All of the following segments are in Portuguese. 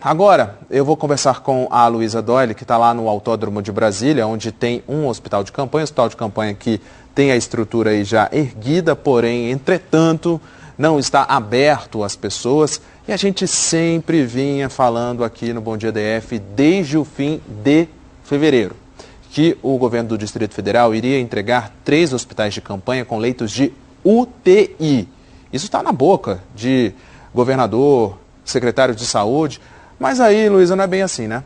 agora eu vou conversar com a Luísa Doyle, que está lá no Autódromo de Brasília, onde tem um hospital de campanha que tem a estrutura aí já erguida, porém, entretanto, não está aberto às pessoas. E a gente sempre vinha falando aqui no Bom Dia DF desde o fim de fevereiro, que o governo do Distrito Federal iria entregar 3 hospitais de campanha com leitos de UTI. Isso está na boca de governador, secretário de saúde, mas aí, Luísa, não é bem assim, né?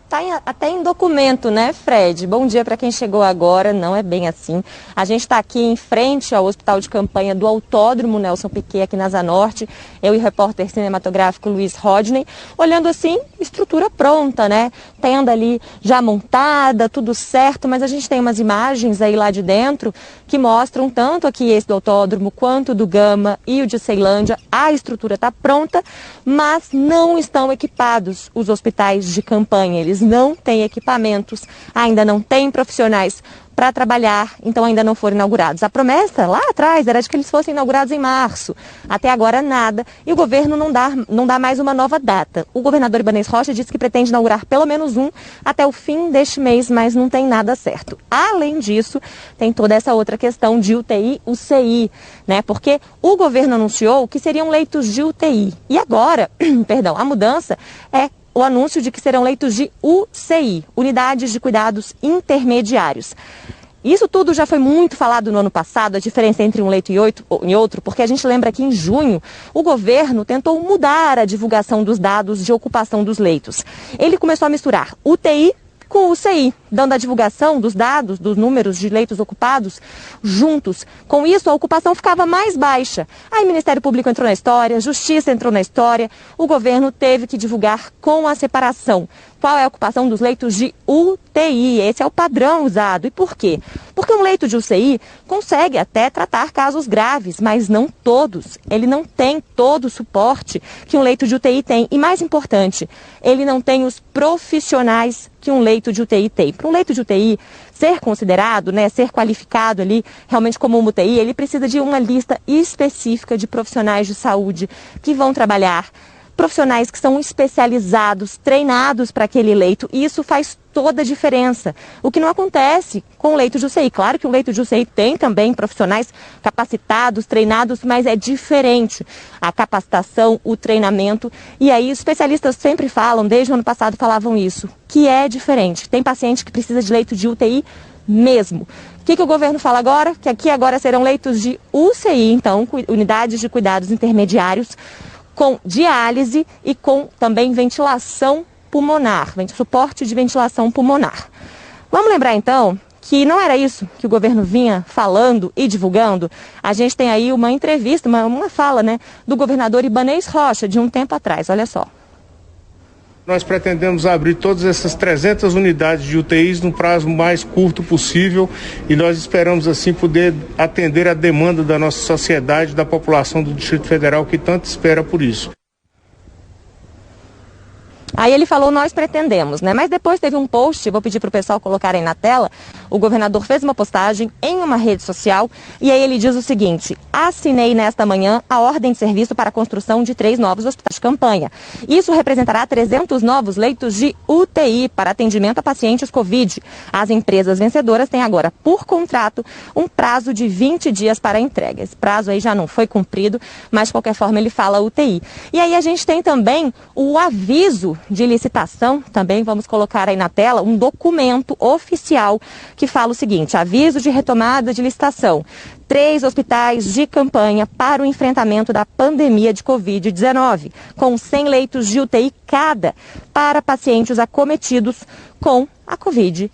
Está até em documento, né, Fred? Bom dia para quem chegou agora, não é bem assim. A gente está aqui em frente ao hospital de campanha do Autódromo Nelson Piquet, aqui na Asa Norte, eu e o repórter cinematográfico Luiz Rodney, olhando assim, estrutura pronta, né? Tenda ali já montada, tudo certo, mas a gente tem umas imagens aí lá de dentro que mostram tanto aqui esse do Autódromo quanto do Gama e o de Ceilândia. A estrutura está pronta, mas não estão equipados os hospitais de campanha. Eles não têm equipamentos, ainda não têm profissionais para trabalhar, então ainda não foram inaugurados. A promessa lá atrás era de que eles fossem inaugurados em março. Até agora nada, e o governo não dá mais uma nova data. O governador Ibanez Rocha disse que pretende inaugurar pelo menos um até o fim deste mês, mas não tem nada certo. Além disso, tem toda essa outra questão de UTI, UCI, né? Porque o governo anunciou que seriam leitos de UTI. E agora, perdão, a mudança é o anúncio de que serão leitos de UCI, Unidades de Cuidados Intermediários. Isso tudo já foi muito falado no ano passado, a diferença entre um leito e outro, porque a gente lembra que em junho o governo tentou mudar a divulgação dos dados de ocupação dos leitos. Ele começou a misturar UTI com o UCI, dando a divulgação dos dados, dos números de leitos ocupados juntos. Com isso, a ocupação ficava mais baixa. Aí o Ministério Público entrou na história, a Justiça entrou na história, o governo teve que divulgar com a separação. Qual é a ocupação dos leitos de UTI? Esse é o padrão usado. E por quê? Porque um leito de UCI consegue até tratar casos graves, mas não todos. Ele não tem todo o suporte que um leito de UTI tem. E mais importante, ele não tem os profissionais que um leito de UTI tem. Para um leito de UTI ser considerado, né, ser qualificado ali realmente como uma UTI, ele precisa de uma lista específica de profissionais de saúde que vão trabalhar, profissionais que são especializados, treinados para aquele leito, e isso faz toda a diferença. O que não acontece com o leito de UCI. Claro que o leito de UCI tem também profissionais capacitados, treinados, mas é diferente a capacitação, o treinamento. E aí os especialistas sempre falam, desde o ano passado falavam isso, que é diferente. Tem paciente que precisa de leito de UTI mesmo. O que o governo fala agora? Que aqui agora serão leitos de UCI, então, unidades de cuidados intermediários, com diálise e com também ventilação pulmonar, suporte de ventilação pulmonar. Vamos lembrar então que não era isso que o governo vinha falando e divulgando. A gente tem aí uma entrevista, uma fala, né, do governador Ibanez Rocha de um tempo atrás, olha só. Nós pretendemos abrir todas essas 300 unidades de UTIs no prazo mais curto possível e nós esperamos assim poder atender a demanda da nossa sociedade, da população do Distrito Federal que tanto espera por isso. Aí ele falou, nós pretendemos, né? Mas depois teve um post, vou pedir para o pessoal colocarem na tela, o governador fez uma postagem em uma rede social e aí ele diz o seguinte: assinei nesta manhã a ordem de serviço para a construção de 3 novos hospitais de campanha. Isso representará 300 novos leitos de UTI para atendimento a pacientes Covid. As empresas vencedoras têm agora, por contrato, um prazo de 20 dias para a entrega. Esse prazo aí já não foi cumprido, mas de qualquer forma ele fala UTI. E aí a gente tem também o aviso de licitação, também vamos colocar aí na tela, um documento oficial que fala o seguinte: aviso de retomada de licitação. 3 hospitais de campanha para o enfrentamento da pandemia de Covid-19, com 100 leitos de UTI cada para pacientes acometidos com a Covid-19.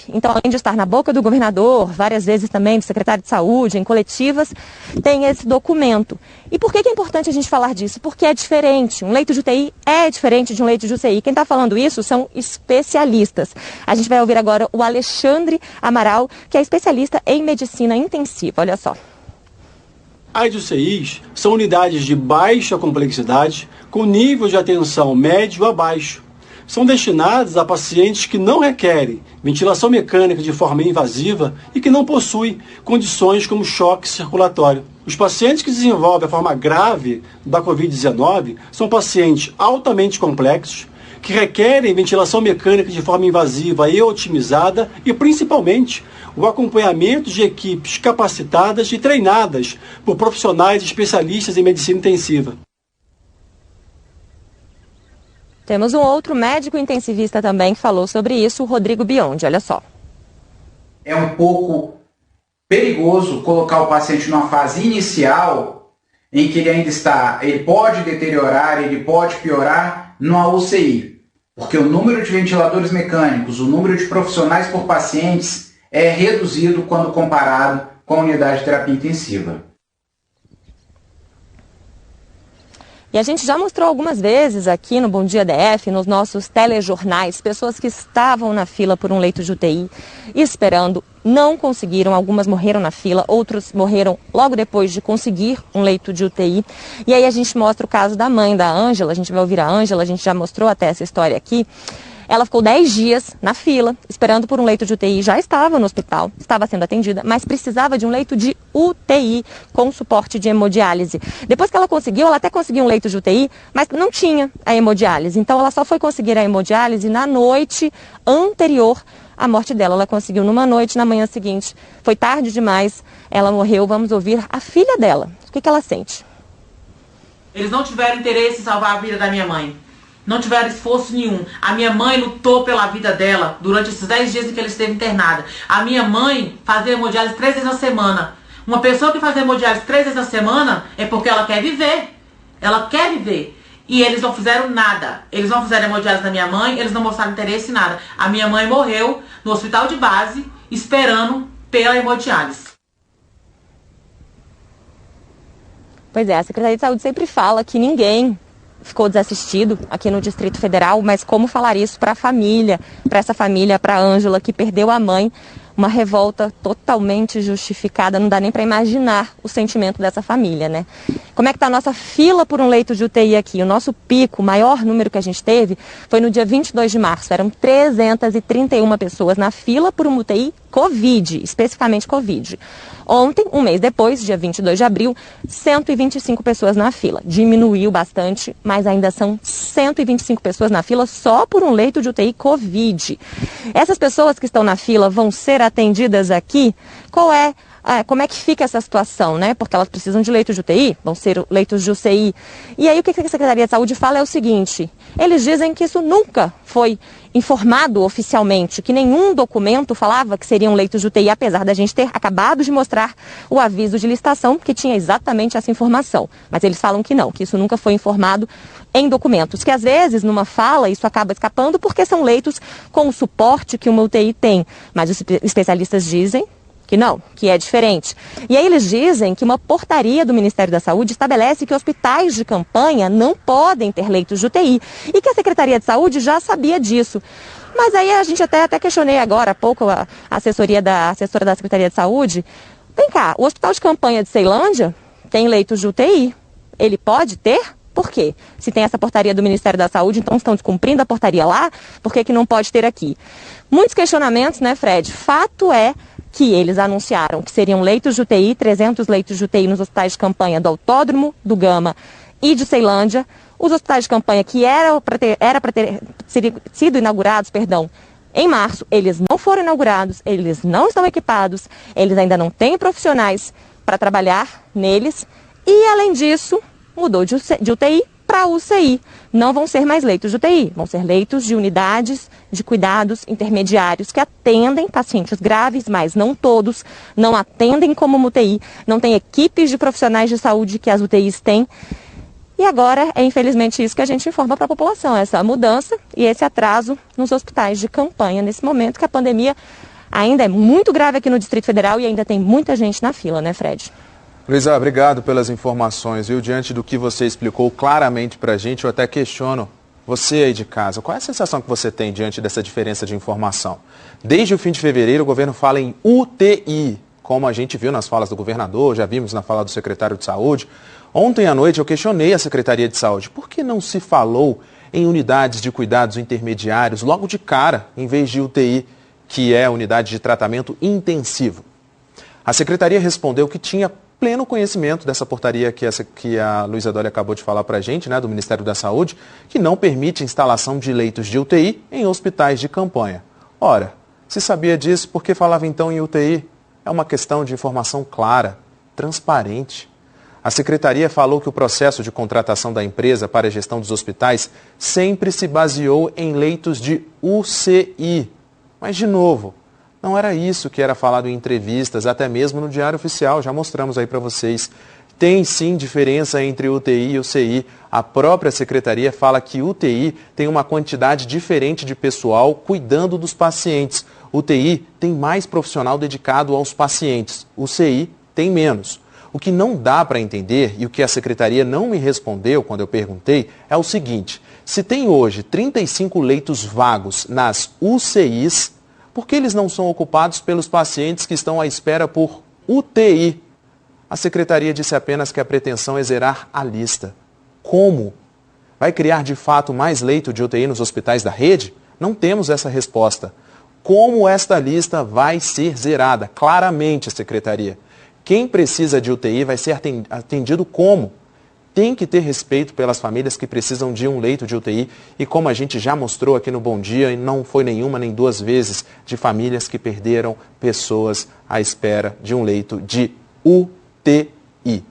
Então, além de estar na boca do governador, várias vezes também do secretário de saúde, em coletivas, tem esse documento. E por que é importante a gente falar disso? Porque é diferente. Um leito de UTI é diferente de um leito de UCI. Quem está falando isso são especialistas. A gente vai ouvir agora o Alexandre Amaral, que é especialista em medicina intensiva. Olha só. As UCIs são unidades de baixa complexidade, com nível de atenção médio a baixo. são destinadas a pacientes que não requerem ventilação mecânica de forma invasiva e que não possuem condições como choque circulatório. Os pacientes que desenvolvem a forma grave da Covid-19 são pacientes altamente complexos, que requerem ventilação mecânica de forma invasiva e otimizada e, principalmente, o acompanhamento de equipes capacitadas e treinadas por profissionais especialistas em medicina intensiva. Temos um outro médico intensivista também que falou sobre isso, o Rodrigo Biondi, olha só. É um pouco perigoso colocar o paciente numa fase inicial em que ele pode deteriorar, ele pode piorar numa UCI, porque o número de ventiladores mecânicos, o número de profissionais por pacientes é reduzido quando comparado com a unidade de terapia intensiva. E a gente já mostrou algumas vezes aqui no Bom Dia DF, nos nossos telejornais, pessoas que estavam na fila por um leito de UTI, esperando, não conseguiram, algumas morreram na fila, outros morreram logo depois de conseguir um leito de UTI. E aí a gente mostra o caso da mãe da Ângela, a gente vai ouvir a Ângela, a gente já mostrou até essa história aqui. Ela ficou 10 dias na fila, esperando por um leito de UTI, já estava no hospital, estava sendo atendida, mas precisava de um leito de UTI com suporte de hemodiálise. Depois que ela conseguiu, ela até conseguiu um leito de UTI, mas não tinha a hemodiálise. Então ela só foi conseguir a hemodiálise na noite anterior à morte dela. Ela conseguiu numa noite, na manhã seguinte. Foi tarde demais, ela morreu. Vamos ouvir a filha dela. O que ela sente? Eles não tiveram interesse em salvar a vida da minha mãe. Não tiveram esforço nenhum. A minha mãe lutou pela vida dela durante esses 10 dias em que ela esteve internada. A minha mãe fazia hemodiálise 3 vezes na semana. Uma pessoa que faz hemodiálise 3 vezes na semana é porque ela quer viver. Ela quer viver. E eles não fizeram nada. Eles não fizeram hemodiálise na minha mãe, eles não mostraram interesse em nada. A minha mãe morreu no hospital de base, esperando pela hemodiálise. Pois é, a Secretaria de Saúde sempre fala que ninguém ficou desassistido aqui no Distrito Federal, mas como falar isso para a família, para essa família, para a Ângela, que perdeu a mãe, uma revolta totalmente justificada, não dá nem para imaginar o sentimento dessa família, né? Como é que está a nossa fila por um leito de UTI aqui? O nosso pico, o maior número que a gente teve, foi no dia 22 de março, eram 331 pessoas na fila por uma UTI Covid, especificamente Covid. Ontem, um mês depois, dia 22 de abril, 125 pessoas na fila. Diminuiu bastante, mas ainda são 125 pessoas na fila só por um leito de UTI Covid. Essas pessoas que estão na fila vão ser atendidas aqui? Como é que fica essa situação, né? Porque elas precisam de leitos de UTI, vão ser leitos de UCI. E aí o que a Secretaria de Saúde fala é o seguinte: eles dizem que isso nunca foi informado oficialmente, que nenhum documento falava que seriam leitos de UTI, apesar da gente ter acabado de mostrar o aviso de licitação, que tinha exatamente essa informação. Mas eles falam que não, que isso nunca foi informado em documentos, que às vezes numa fala isso acaba escapando porque são leitos com o suporte que uma UTI tem. Mas os especialistas dizem que não, que é diferente. E aí eles dizem que uma portaria do Ministério da Saúde estabelece que hospitais de campanha não podem ter leitos de UTI e que a Secretaria de Saúde já sabia disso. Mas aí a gente até questionei agora há pouco a assessora da Secretaria de Saúde. Vem cá, o hospital de campanha de Ceilândia tem leitos de UTI. Ele pode ter? Por quê? Se tem essa portaria do Ministério da Saúde, então estão descumprindo a portaria lá, por que não pode ter aqui? Muitos questionamentos, né, Fred? Fato é que eles anunciaram que seriam leitos de UTI, 300 leitos de UTI nos hospitais de campanha do Autódromo, do Gama e de Ceilândia. Os hospitais de campanha que era para ter sido inaugurados, em março, eles não foram inaugurados, eles não estão equipados, eles ainda não têm profissionais para trabalhar neles. E, além disso, mudou de UTI para UCI. Não vão ser mais leitos de UTI, vão ser leitos de unidades de cuidados intermediários que atendem pacientes graves, mas não todos, não atendem como uma UTI, não tem equipes de profissionais de saúde que as UTIs têm. E agora é infelizmente isso que a gente informa para a população, essa mudança e esse atraso nos hospitais de campanha, nesse momento que a pandemia ainda é muito grave aqui no Distrito Federal e ainda tem muita gente na fila, né, Fred? Luísa, obrigado pelas informações, viu? Diante do que você explicou claramente para a gente, eu até questiono você aí de casa. Qual é a sensação que você tem diante dessa diferença de informação? Desde o fim de fevereiro, o governo fala em UTI, como a gente viu nas falas do governador, já vimos na fala do secretário de Saúde. Ontem à noite eu questionei a Secretaria de Saúde. Por que não se falou em unidades de cuidados intermediários logo de cara, em vez de UTI, que é a unidade de tratamento intensivo. A Secretaria respondeu que tinha pleno conhecimento dessa portaria que a Luísa Dolly acabou de falar para a gente, né, do Ministério da Saúde, que não permite a instalação de leitos de UTI em hospitais de campanha. Ora, se sabia disso, por que falava então em UTI? É uma questão de informação clara, transparente. A Secretaria falou que o processo de contratação da empresa para a gestão dos hospitais sempre se baseou em leitos de UCI. Mas, de novo, não era isso que era falado em entrevistas, até mesmo no Diário Oficial, já mostramos aí para vocês. Tem sim diferença entre UTI e UCI. A própria Secretaria fala que UTI tem uma quantidade diferente de pessoal cuidando dos pacientes. UTI tem mais profissional dedicado aos pacientes, UCI tem menos. O que não dá para entender e o que a Secretaria não me respondeu quando eu perguntei é o seguinte: se tem hoje 35 leitos vagos nas UCIs, por que eles não são ocupados pelos pacientes que estão à espera por UTI? A Secretaria disse apenas que a pretensão é zerar a lista. Como? Vai criar de fato mais leito de UTI nos hospitais da rede? Não temos essa resposta. Como esta lista vai ser zerada? Claramente, Secretaria. Quem precisa de UTI vai ser atendido como? Tem que ter respeito pelas famílias que precisam de um leito de UTI e como a gente já mostrou aqui no Bom Dia, e não foi nenhuma nem duas vezes, de famílias que perderam pessoas à espera de um leito de UTI.